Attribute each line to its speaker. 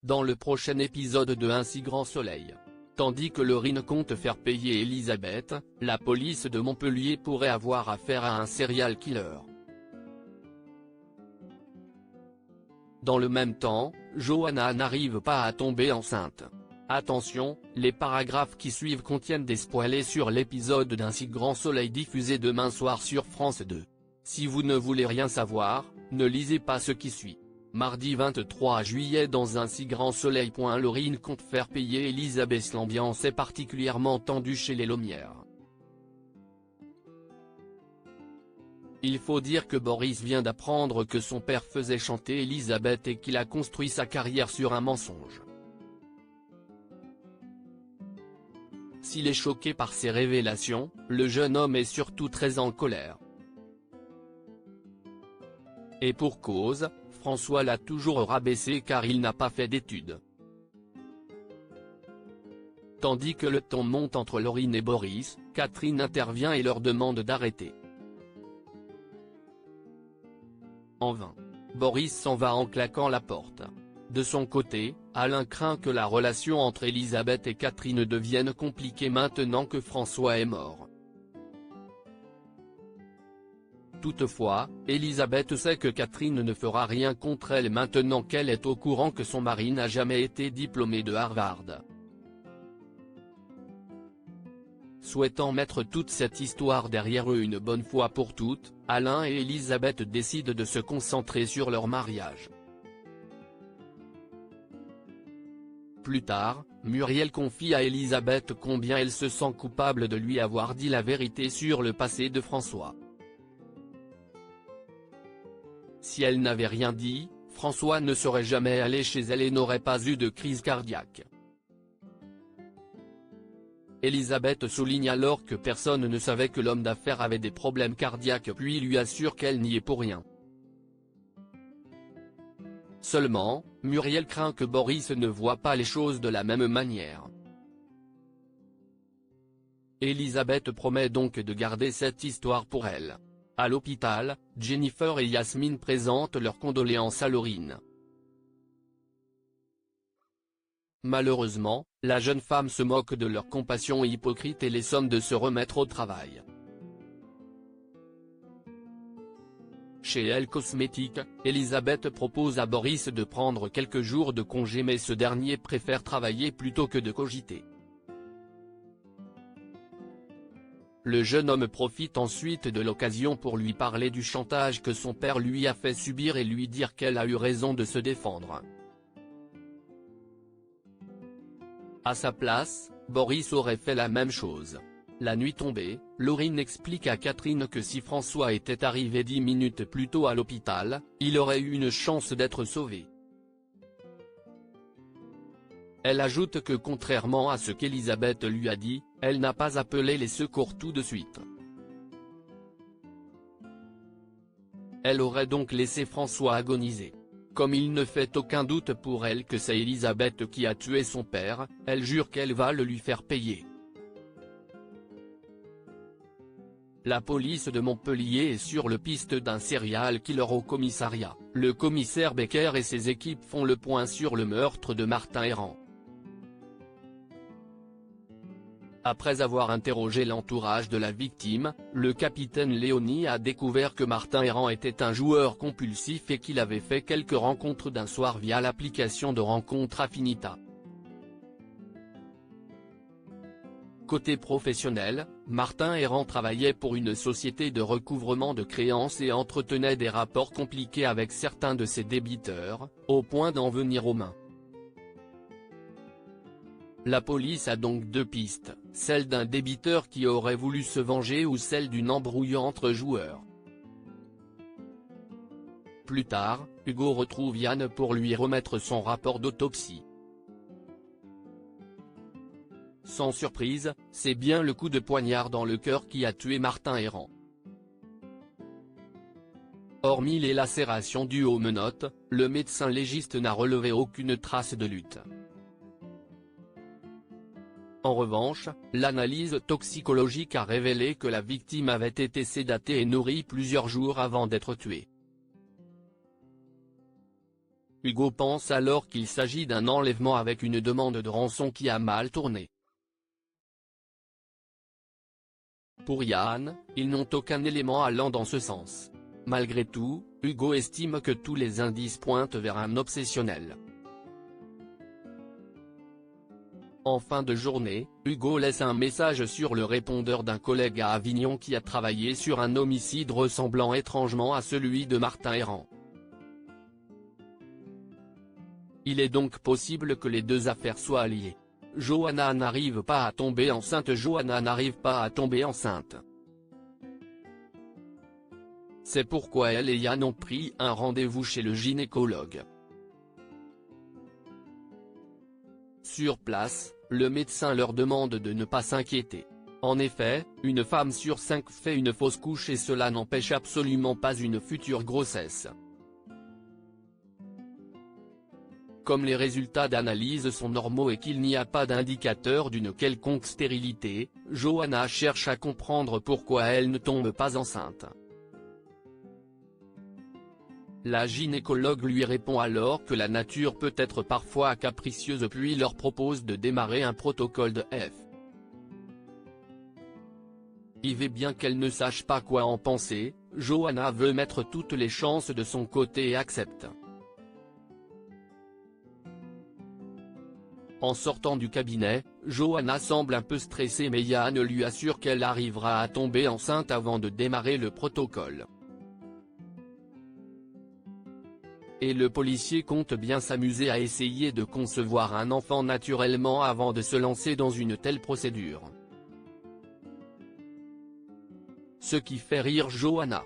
Speaker 1: dans le prochain épisode de Un si grand soleil. Tandis que Laurine compte faire payer Elisabeth, la police de Montpellier pourrait avoir affaire à un serial killer. Dans le même temps, Johanna n'arrive pas à tomber enceinte. Attention, les paragraphes qui suivent contiennent des spoilers sur l'épisode d'Un si grand soleil diffusé demain soir sur France 2. Si vous ne voulez rien savoir, ne lisez pas ce qui suit. Mardi 23 juillet dans Un si grand soleil. Laurine compte faire payer Elisabeth. L'ambiance est particulièrement tendue chez les Lomière. Il faut dire que Boris vient d'apprendre que son père faisait chanter Elisabeth et qu'il a construit sa carrière sur un mensonge. S'il est choqué par ces révélations, le jeune homme est surtout très en colère. Et pour cause, François l'a toujours rabaissé car il n'a pas fait d'études. Tandis que le ton monte entre Laurine et Boris, Catherine intervient et leur demande d'arrêter. En vain. Boris s'en va en claquant la porte. De son côté, Alain craint que la relation entre Elisabeth et Catherine devienne compliquée maintenant que François est mort. Toutefois, Elisabeth sait que Catherine ne fera rien contre elle maintenant qu'elle est au courant que son mari n'a jamais été diplômé de Harvard. Souhaitant mettre toute cette histoire derrière eux une bonne fois pour toutes, Alain et Elisabeth décident de se concentrer sur leur mariage. Plus tard, Muriel confie à Elisabeth combien elle se sent coupable de lui avoir dit la vérité sur le passé de François. Si elle n'avait rien dit, François ne serait jamais allé chez elle et n'aurait pas eu de crise cardiaque. Elisabeth souligne alors que personne ne savait que l'homme d'affaires avait des problèmes cardiaques puis lui assure qu'elle n'y est pour rien. Seulement, Muriel craint que Boris ne voit pas les choses de la même manière. Elisabeth promet donc de garder cette histoire pour elle. À l'hôpital, Jennifer et Yasmine présentent leurs condoléances à Laurine. Malheureusement, la jeune femme se moque de leur compassion hypocrite et les somme de se remettre au travail. Chez Elle Cosmétique, Elisabeth propose à Boris de prendre quelques jours de congé mais ce dernier préfère travailler plutôt que de cogiter. Le jeune homme profite ensuite de l'occasion pour lui parler du chantage que son père lui a fait subir et lui dire qu'elle a eu raison de se défendre. À sa place, Boris aurait fait la même chose. La nuit tombée, Laurine explique à Catherine que si François était arrivé 10 minutes plus tôt à l'hôpital, il aurait eu une chance d'être sauvé. Elle ajoute que contrairement à ce qu'Elisabeth lui a dit, elle n'a pas appelé les secours tout de suite. Elle aurait donc laissé François agoniser. Comme il ne fait aucun doute pour elle que c'est Elisabeth qui a tué son père, elle jure qu'elle va le lui faire payer. La police de Montpellier est sur le piste d'un serial killer au commissariat. Le commissaire Becker et ses équipes font le point sur le meurtre de Martin Errand. Après avoir interrogé l'entourage de la victime, le capitaine Léonie a découvert que Martin Errand était un joueur compulsif et qu'il avait fait quelques rencontres d'un soir via l'application de rencontre Affinita. Côté professionnel, Martin Errand travaillait pour une société de recouvrement de créances et entretenait des rapports compliqués avec certains de ses débiteurs, au point d'en venir aux mains. La police a donc deux pistes, celle d'un débiteur qui aurait voulu se venger ou celle d'une embrouille entre joueurs. Plus tard, Hugo retrouve Yann pour lui remettre son rapport d'autopsie. Sans surprise, c'est bien le coup de poignard dans le cœur qui a tué Martin Errand. Hormis les lacérations dues aux menottes, le médecin légiste n'a relevé aucune trace de lutte. En revanche, l'analyse toxicologique a révélé que la victime avait été sédatée et nourrie plusieurs jours avant d'être tuée. Hugo pense alors qu'il s'agit d'un enlèvement avec une demande de rançon qui a mal tourné. Pour Yann, ils n'ont aucun élément allant dans ce sens. Malgré tout, Hugo estime que tous les indices pointent vers un obsessionnel. En fin de journée, Hugo laisse un message sur le répondeur d'un collègue à Avignon qui a travaillé sur un homicide ressemblant étrangement à celui de Martin Errant. Il est donc possible que les deux affaires soient liées. Johanna n'arrive pas à tomber enceinte. Johanna n'arrive pas à tomber enceinte. C'est pourquoi elle et Yann ont pris un rendez-vous chez le gynécologue. Sur place, le médecin leur demande de ne pas s'inquiéter. En effet, une femme sur 5 fait une fausse couche et cela n'empêche absolument pas une future grossesse. Comme les résultats d'analyse sont normaux et qu'il n'y a pas d'indicateur d'une quelconque stérilité, Johanna cherche à comprendre pourquoi elle ne tombe pas enceinte. La gynécologue lui répond alors que la nature peut être parfois capricieuse puis leur propose de démarrer un protocole de F. IV. Bien qu'elle ne sache pas quoi en penser, Johanna veut mettre toutes les chances de son côté et accepte. En sortant du cabinet, Johanna semble un peu stressée mais Yann lui assure qu'elle arrivera à tomber enceinte avant de démarrer le protocole. Et le policier compte bien s'amuser à essayer de concevoir un enfant naturellement avant de se lancer dans une telle procédure. Ce qui fait rire Johanna.